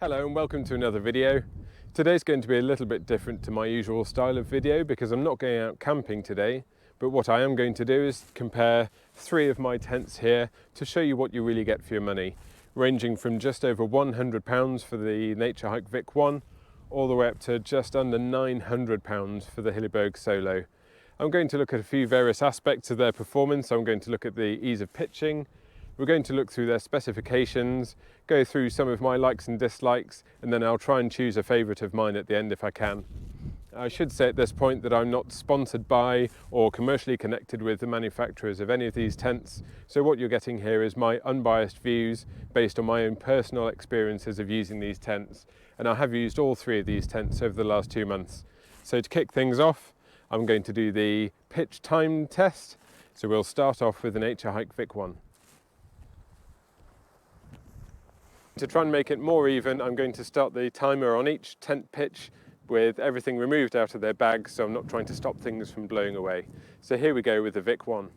Hello and welcome to another video. Today's going to be a little bit different to my usual style of video because I'm not going out camping today, but what I am going to do is compare 3 of my tents here to show you what you really get for your money, ranging from just over £100 for the Naturehike Vik 1 all the way up to just under £900 for the Hilleberg Soulo. I'm going to look at a few various aspects of their performance. I'm going to look at the ease of pitching. We're going to look through their specifications, go through some of my likes and dislikes, and then I'll try and choose a favourite of mine at the end if I can. I should say at this point that I'm not sponsored by or commercially connected with the manufacturers of any of these tents, so what you're getting here is my unbiased views based on my own personal experiences of using these tents, and I have used all 3 of these tents over the last 2 months. So to kick things off, I'm going to do the pitch time test, so we'll start off with the Naturehike Vik 1. To try and make it more even, I'm going to start the timer on each tent pitch with everything removed out of their bag, so I'm not trying to stop things from blowing away. So here we go with the Vik 1.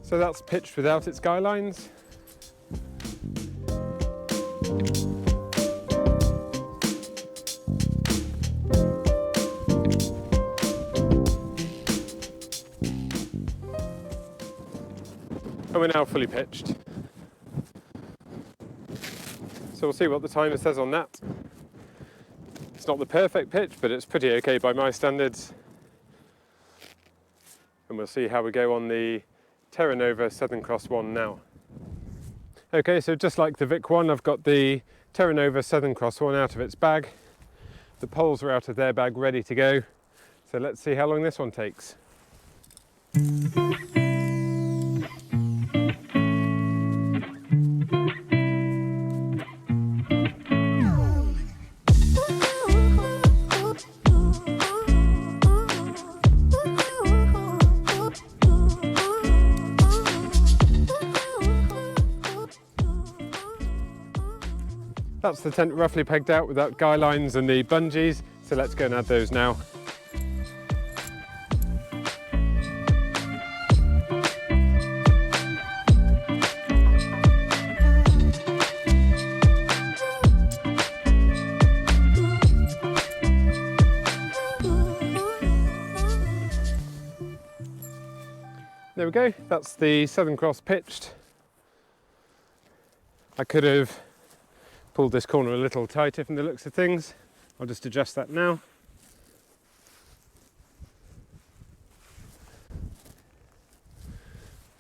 So that's pitched without its guy lines. And we're now fully pitched. So we'll see what the timer says on that. It's not the perfect pitch, but it's pretty okay by my standards. And we'll see how we go on the Terra Nova Southern Cross 1 now. Okay, so just like the Vik 1, I've got the Terra Nova Southern Cross 1 out of its bag. The poles are out of their bag, ready to go. So let's see how long this one takes. That's the tent roughly pegged out without guy lines and the bungees, so let's go and add those now. There we go, that's the Southern Cross pitched. I could have pulled this corner a little tighter from the looks of things. I'll just adjust that now.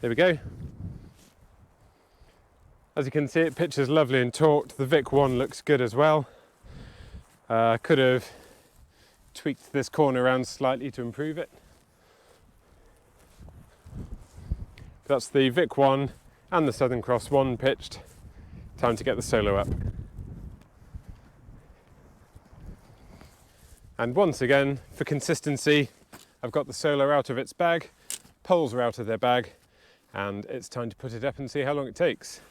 There we go. As you can see, it pitches lovely and taut. The Vik 1 looks good as well. I could have tweaked this corner around slightly to improve it. That's the Vik 1 and the Southern Cross 1 pitched. Time to get the Soulo up. And once again, for consistency, I've got the Soulo out of its bag, poles are out of their bag, and it's time to put it up and see how long it takes.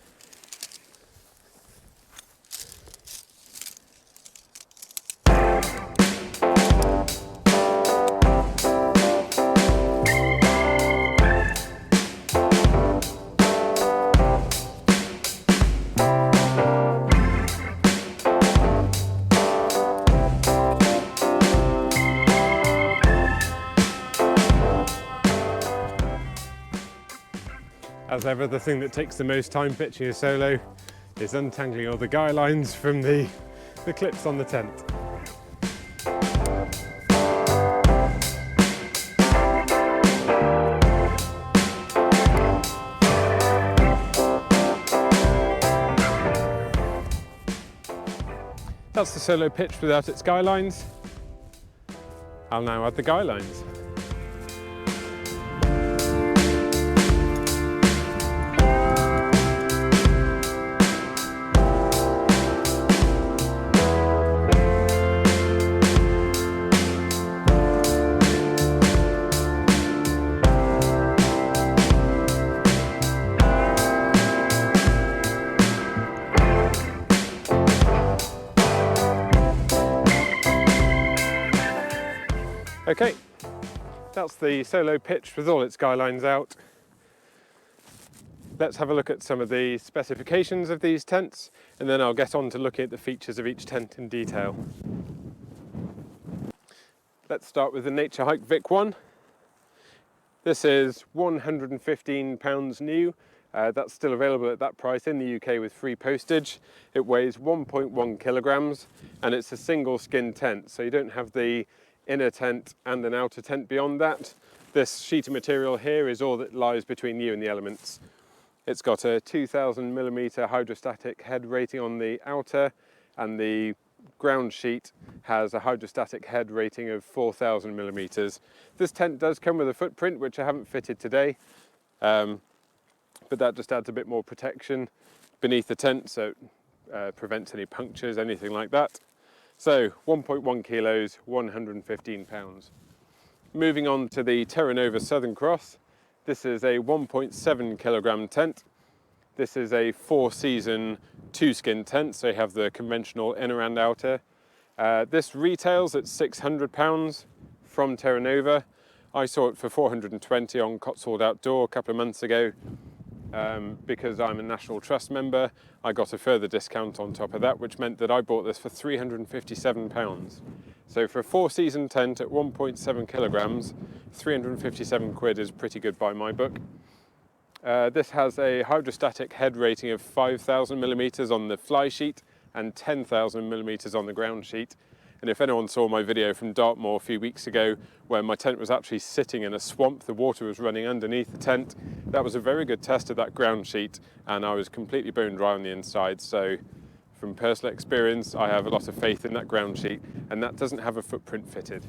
As ever, the thing that takes the most time pitching a Soulo is untangling all the guy lines from the clips on the tent. That's the Soulo pitched without its guy lines. I'll now add the guy lines. Okay, that's the Soulo pitch with all its skylines out. Let's have a look at some of the specifications of these tents, and then I'll get on to looking at the features of each tent in detail. Let's start with the Naturehike Vik one. This is £115 new. That's still available at that price in the UK with free postage. It weighs 1.1 kilograms and it's a single skin tent, so you don't have the inner tent and an outer tent beyond that. This sheet of material here is all that lies between you and the elements. It's got a 2000mm hydrostatic head rating on the outer, and the ground sheet has a hydrostatic head rating of 4000mm. This tent does come with a footprint, which I haven't fitted today, but that just adds a bit more protection beneath the tent, so it prevents any punctures, anything like that. So 1.1 kilos, £115. Moving on to the Terra Nova Southern Cross. This is a 1.7 kilogram tent. This is a 4-season 2-skin tent, so you have the conventional inner and outer. This retails at £600 from Terra Nova. I saw it for £420 on Cotswold Outdoor a couple of months ago. Because I'm a National Trust member, I got a further discount on top of that, which meant that I bought this for £357. So for a 4-season tent at 1.7 kilograms, 357 quid is pretty good by my book. This has a hydrostatic head rating of 5000mm on the fly sheet and 10,000mm on the ground sheet. And if anyone saw my video from Dartmoor a few weeks ago, where my tent was actually sitting in a swamp, the water was running underneath the tent, that was a very good test of that ground sheet, and I was completely bone dry on the inside. So from personal experience, I have a lot of faith in that ground sheet, and that doesn't have a footprint fitted.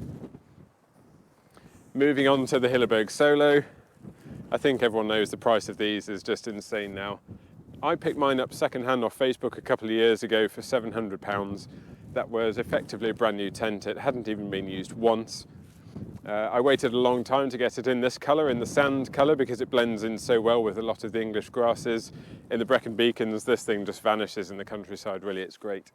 Moving on to the Hilleberg Soulo. I think everyone knows the price of these is just insane now. I picked mine up second-hand off Facebook a couple of years ago for £700. That was effectively a brand new tent. It hadn't even been used once. I waited a long time to get it in this colour, in the sand colour, because it blends in so well with a lot of the English grasses. In the Brecon Beacons, this thing just vanishes in the countryside, really, it's great.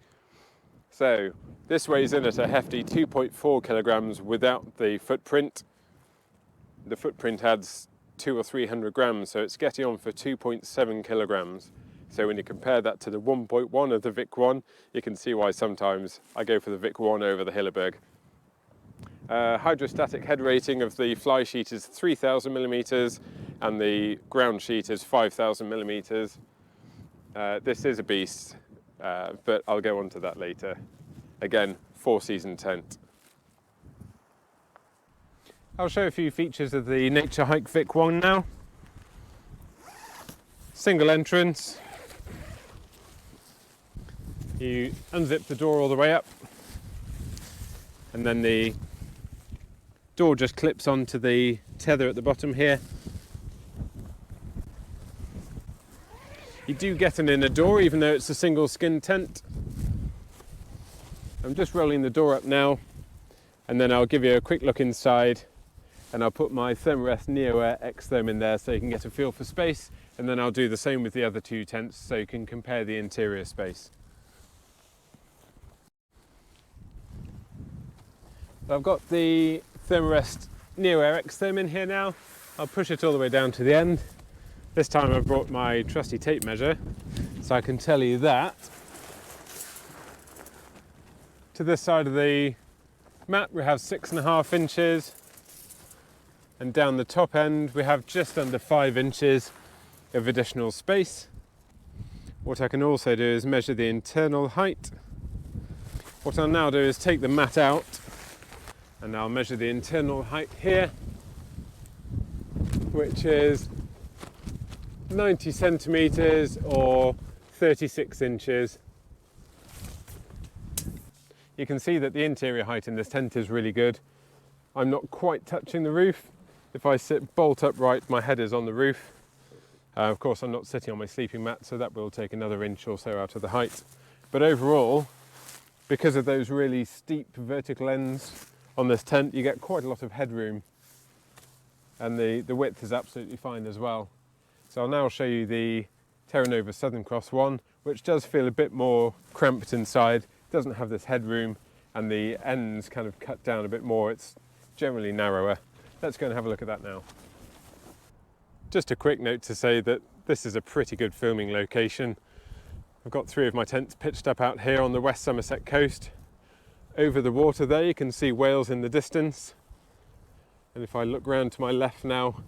So this weighs in at a hefty 2.4 kilograms without the footprint. The footprint adds 200 or 300 grams, so it's getting on for 2.7 kilograms. So when you compare that to the 1.1 of the Vik 1, you can see why sometimes I go for the Vik 1 over the Hilleberg. Hydrostatic head rating of the fly sheet is 3000mm and the ground sheet is 5000mm. This is a beast, but I'll go on to that later. Again, 4-season tent. I'll show a few features of the Naturehike Vik 1 now. Single entrance. You unzip the door all the way up, and then the door just clips onto the tether at the bottom here. You do get an inner door even though it's a single skin tent. I'm just rolling the door up now, and then I'll give you a quick look inside, and I'll put my Thermarest Neo-Air X-Therm in there so you can get a feel for space, and then I'll do the same with the other two tents so you can compare the interior space. I've got the Thermarest Neo-Air X-Therm in here now. I'll push it all the way down to the end. This time I've brought my trusty tape measure, so I can tell you that to this side of the mat we have 6.5 inches, and down the top end we have just under 5 inches of additional space. What I can also do is measure the internal height. What I'll now do is take the mat out, and I'll measure the internal height here, which is 90 centimetres or 36 inches. You can see that the interior height in this tent is really good. I'm not quite touching the roof. If I sit bolt upright, my head is on the roof. Of course, I'm not sitting on my sleeping mat, so that will take another inch or so out of the height. But overall, because of those really steep vertical ends on this tent, you get quite a lot of headroom, and the width is absolutely fine as well. So I'll now show you the Terra Nova Southern Cross one, which does feel a bit more cramped inside, doesn't have this headroom, and the ends kind of cut down a bit more. It's generally narrower. Let's go and have a look at that now. Just a quick note to say that this is a pretty good filming location. I've got 3 of my tents pitched up out here on the West Somerset coast. Over the water there you can see Wales in the distance. And if I look round to my left now,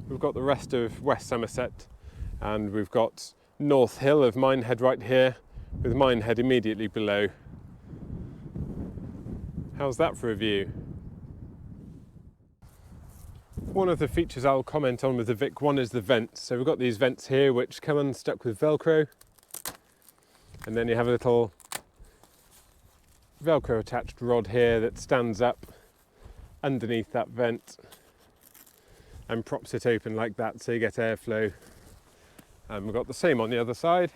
we've got the rest of West Somerset, and we've got North Hill of Minehead right here, with Minehead immediately below. How's that for a view? One of the features I'll comment on with the Vic One is the vents. So we've got these vents here which come unstuck with Velcro, and then you have a little Velcro attached rod here that stands up underneath that vent and props it open like that so you get airflow. And we've got the same on the other side.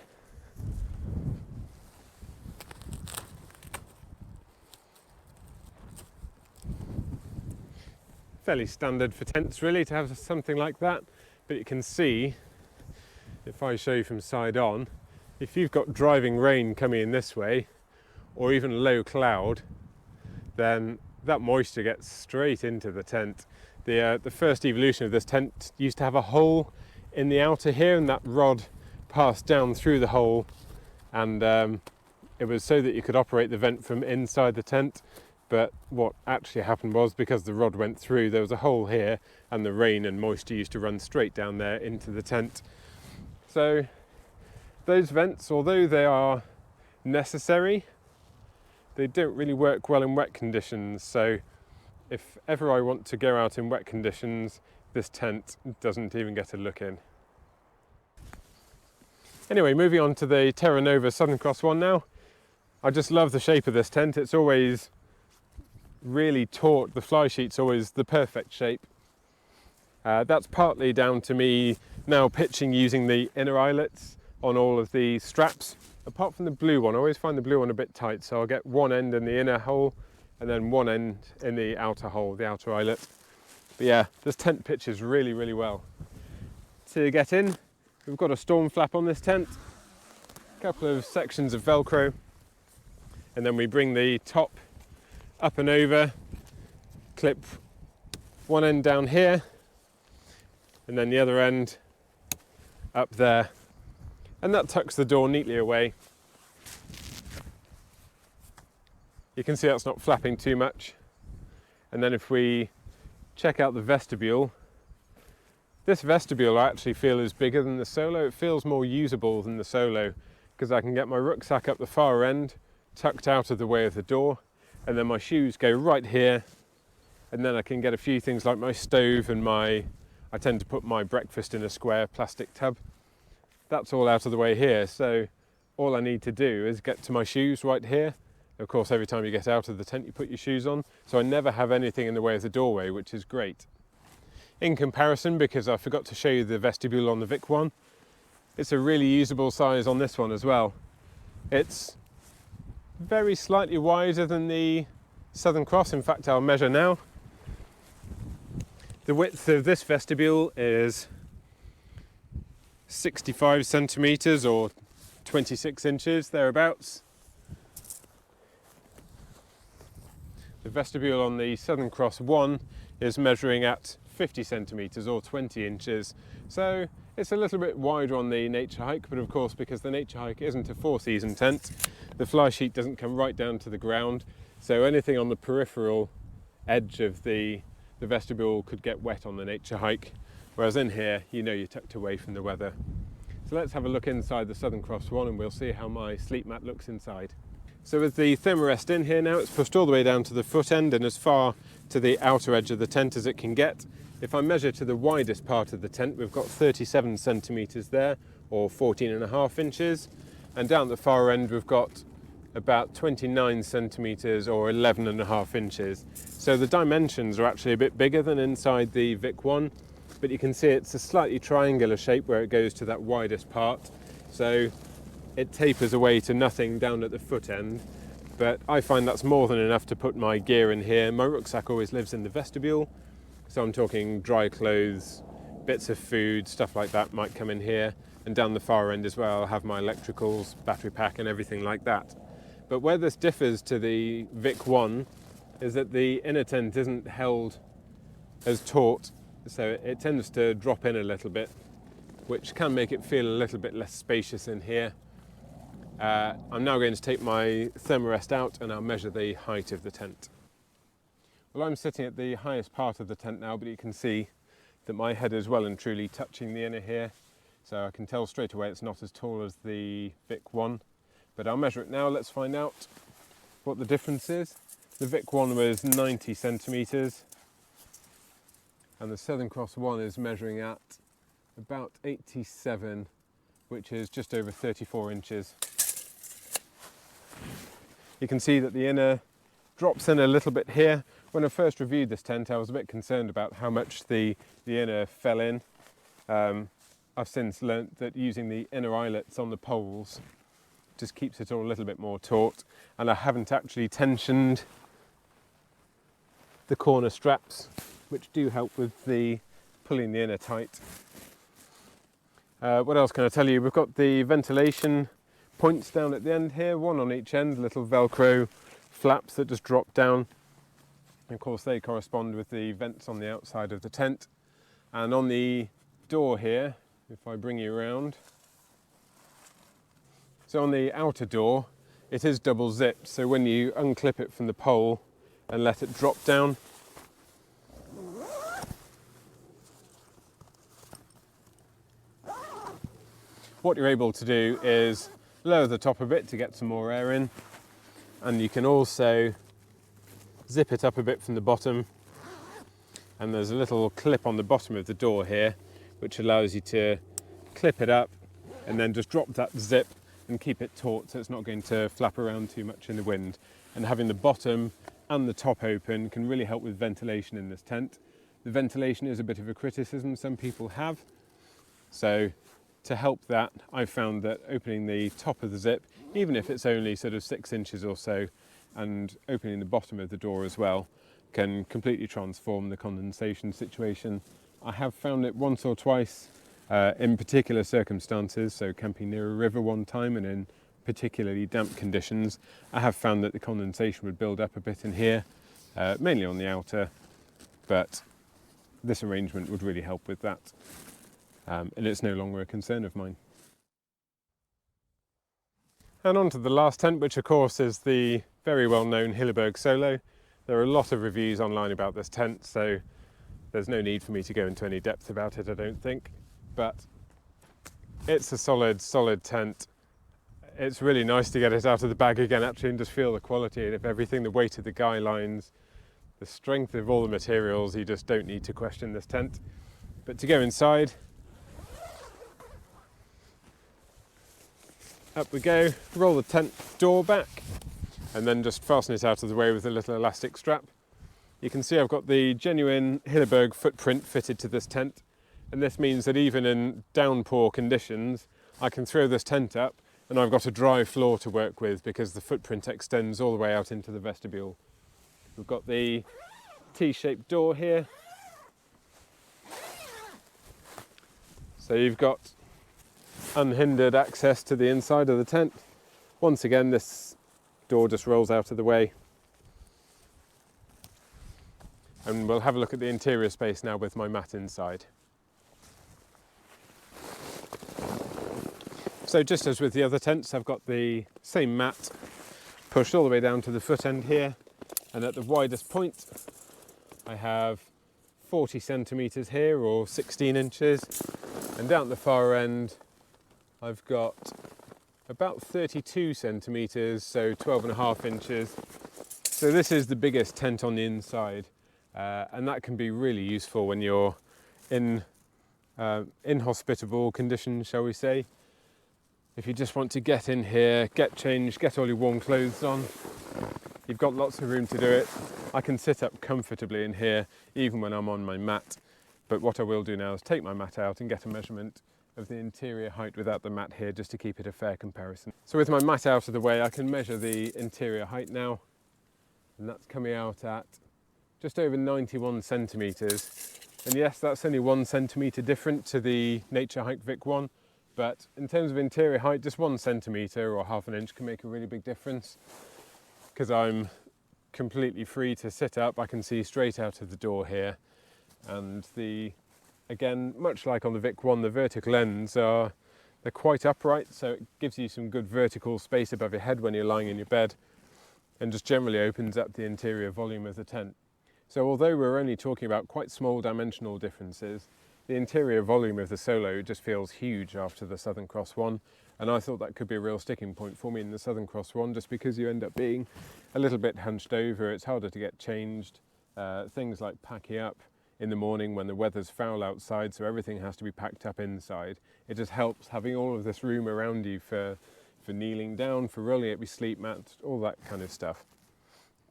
Fairly standard for tents really to have something like that, but you can see, if I show you from side on, if you've got driving rain coming in this way or even low cloud, then that moisture gets straight into the tent. The first evolution of this tent used to have a hole in the outer here, and that rod passed down through the hole, and it was so that you could operate the vent from inside the tent. But what actually happened was, because the rod went through, there was a hole here, and the rain and moisture used to run straight down there into the tent. So those vents, although they are necessary, they don't really work well in wet conditions. So if ever I want to go out in wet conditions, this tent doesn't even get a look in. Anyway, moving on to the Terra Nova Southern Cross one now. I just love the shape of this tent. It's always really taut. The fly sheet's always the perfect shape. That's partly down to me now pitching using the inner eyelets on all of the straps. Apart from the blue one, I always find the blue one a bit tight, so I'll get one end in the inner hole and then one end in the outer hole, the outer eyelet. But yeah, this tent pitches really, really well. To get in, we've got a storm flap on this tent, a couple of sections of Velcro, and then we bring the top up and over, clip one end down here, and then the other end up there. And that tucks the door neatly away. You can see that's not flapping too much. And then if we check out the vestibule, this vestibule I actually feel is bigger than the Soulo. It feels more usable than the Soulo, because I can get my rucksack up the far end, tucked out of the way of the door, and then my shoes go right here, and then I can get a few things like my stove and I tend to put my breakfast in a square plastic tub. That's all out of the way here, so all I need to do is get to my shoes right here. Of course, every time you get out of the tent you put your shoes on, so I never have anything in the way of the doorway, which is great. In comparison, because I forgot to show you the vestibule on the Vic one, it's a really usable size on this one as well. It's very slightly wider than the Southern Cross. In fact, I'll measure now. The width of this vestibule is 65 centimetres or 26 inches, thereabouts. The vestibule on the Southern Cross 1 is measuring at 50 centimetres or 20 inches. So it's a little bit wider on the Naturehike, but of course, because the Naturehike isn't a 4-season tent, the fly sheet doesn't come right down to the ground. So anything on the peripheral edge of the vestibule could get wet on the Naturehike. Whereas in here, you know you're tucked away from the weather. So let's have a look inside the Southern Cross one and we'll see how my sleep mat looks inside. So with the thermarest in here now, it's pushed all the way down to the foot end and as far to the outer edge of the tent as it can get. If I measure to the widest part of the tent, we've got 37 centimetres there, or 14.5 inches. And down at the far end, we've got about 29 centimetres or 11.5 inches. So the dimensions are actually a bit bigger than inside the Vic one, but you can see it's a slightly triangular shape where it goes to that widest part. So it tapers away to nothing down at the foot end, but I find that's more than enough to put my gear in here. My rucksack always lives in the vestibule, so I'm talking dry clothes, bits of food, stuff like that might come in here, and down the far end as well I'll have my electricals, battery pack and everything like that. But where this differs to the Vic 1 is that the inner tent isn't held as taut, so it tends to drop in a little bit, which can make it feel a little bit less spacious in here. I'm now going to take my thermarest out and I'll measure the height of the tent. Well, I'm sitting at the highest part of the tent now, but you can see that my head is well and truly touching the inner here, so I can tell straight away it's not as tall as the Vic 1, but I'll measure it now. Let's find out what the difference is. The Vic 1 was 90 centimetres and the Southern Cross 1 is measuring at about 87, which is just over 34 inches. You can see that the inner drops in a little bit here. When I first reviewed this tent, I was a bit concerned about how much the inner fell in. I've since learnt that using the inner eyelets on the poles just keeps it all a little bit more taut, and I haven't actually tensioned the corner straps, which do help with the pulling the inner tight. What else can I tell you? We've got the ventilation points down at the end here, one on each end, little Velcro flaps that just drop down. And of course they correspond with the vents on the outside of the tent. And on the door here, if I bring you around, so on the outer door it is double zipped, so when you unclip it from the pole and let it drop down, what you're able to do is lower the top a bit to get some more air in, and you can also zip it up a bit from the bottom, and there's a little clip on the bottom of the door here which allows you to clip it up and then just drop that zip and keep it taut so it's not going to flap around too much in the wind. And having the bottom and the top open can really help with ventilation in this tent. The ventilation is a bit of a criticism some people have, so to help that, I've found that opening the top of the zip, even if it's only sort of 6 inches or so, and opening the bottom of the door as well, can completely transform the condensation situation. I have found it once or twice in particular circumstances, so camping near a river one time and in particularly damp conditions, I have found that the condensation would build up a bit in here, mainly on the outer, but this arrangement would really help with that. And it's no longer a concern of mine. And on to the last tent, which of course is the very well known Hilleberg Soulo. There are a lot of reviews online about this tent, so there's no need for me to go into any depth about it, I don't think. But it's a solid tent. It's really nice to get it out of the bag again actually and just feel the quality of everything, the weight of the guy lines, the strength of all the materials. You just don't need to question this tent. But to go inside, up we go, roll the tent door back and then just fasten it out of the way with a little elastic strap. You can see I've got the genuine Hilleberg footprint fitted to this tent, and this means that even in downpour conditions I can throw this tent up and I've got a dry floor to work with because the footprint extends all the way out into the vestibule. We've got the T-shaped door here, so you've got unhindered access to the inside of the tent. Once again, this door just rolls out of the way. And we'll have a look at the interior space now with my mat inside. So just as with the other tents, I've got the same mat pushed all the way down to the foot end here, and at the widest point I have 40 centimetres here, or 16 inches, and down at the far end I've got about 32 centimetres, so 12.5 inches. So this is the biggest tent on the inside, and that can be really useful when you're in inhospitable conditions, shall we say. If you just want to get in here, get changed, get all your warm clothes on, you've got lots of room to do it. I can sit up comfortably in here even when I'm on my mat, but what I will do now is take my mat out and get a measurement of the interior height without the mat here, just to keep it a fair comparison. So with my mat out of the way, I can measure the interior height now, and that's coming out at just over 91 centimetres. And yes, that's only 1 centimetre different to the Naturehike Vik 1, but in terms of interior height, just 1 centimetre or half an inch can make a really big difference, because I'm completely free to sit up. I can see straight out of the door here, and again, much like on the Vic 1, the vertical ends they're quite upright, so it gives you some good vertical space above your head when you're lying in your bed, and just generally opens up the interior volume of the tent. So although we're only talking about quite small dimensional differences, the interior volume of the Soulo just feels huge after the Southern Cross one, and I thought that could be a real sticking point for me in the Southern Cross one, just because you end up being a little bit hunched over, it's harder to get changed, things like packing up in the morning when the weather's foul outside, so everything has to be packed up inside. It just helps having all of this room around you for kneeling down, for rolling up your sleep mat, all that kind of stuff.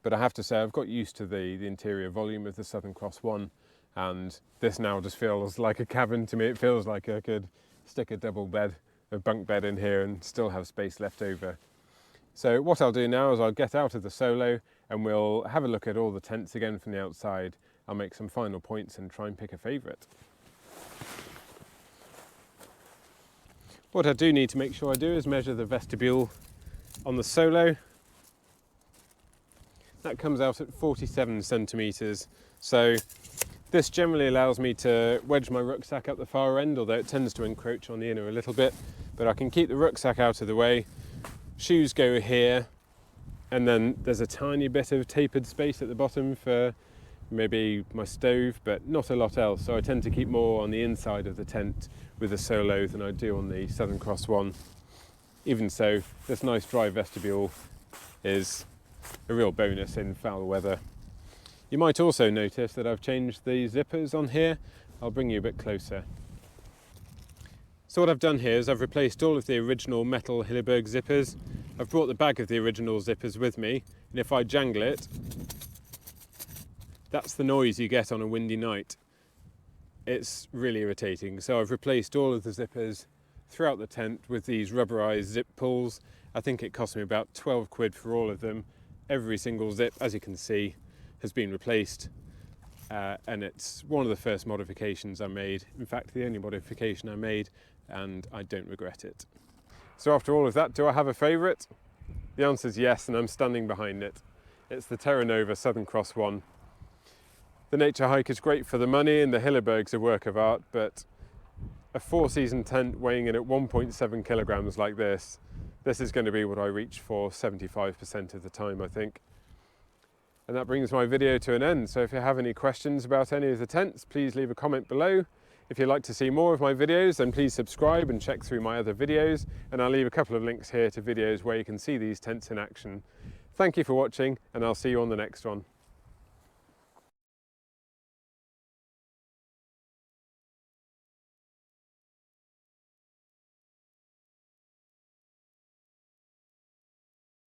But I have to say, I've got used to the interior volume of the Southern Cross one, and this now just feels like a cabin to me. It feels like I could stick a bunk bed in here and still have space left over. So what I'll do now is I'll get out of the Soulo and we'll have a look at all the tents again from the outside. I'll make some final points and try and pick a favourite. What I do need to make sure I do is measure the vestibule on the Soulo. That comes out at 47 centimetres. So this generally allows me to wedge my rucksack up the far end, although it tends to encroach on the inner a little bit. But I can keep the rucksack out of the way. Shoes go here, and then there's a tiny bit of tapered space at the bottom for maybe my stove, but not a lot else. So I tend to keep more on the inside of the tent with the Soulo than I do on the Southern Cross one. Even so, this nice dry vestibule is a real bonus in foul weather. You might also notice that I've changed the zippers on here. I'll bring you a bit closer. So what I've done here is I've replaced all of the original metal Hilleberg zippers. I've brought the bag of the original zippers with me, and if I jangle it, that's the noise you get on a windy night. It's really irritating. So I've replaced all of the zippers throughout the tent with these rubberized zip pulls. I think it cost me about 12 quid for all of them. Every single zip, as you can see, has been replaced, and it's one of the first modifications I made. In fact, the only modification I made, and I don't regret it. So after all of that, do I have a favourite? The answer is yes, and I'm standing behind it. It's the Terra Nova Southern Cross one. The Naturehike is great for the money, and the Hilleberg's a work of art, but a 4-season tent weighing in at 1.7 kilograms like this is going to be what I reach for 75% of the time, I think. And that brings my video to an end. So if you have any questions about any of the tents, please leave a comment below. If you'd like to see more of my videos, then please subscribe and check through my other videos. And I'll leave a couple of links here to videos where you can see these tents in action. Thank you for watching, and I'll see you on the next one.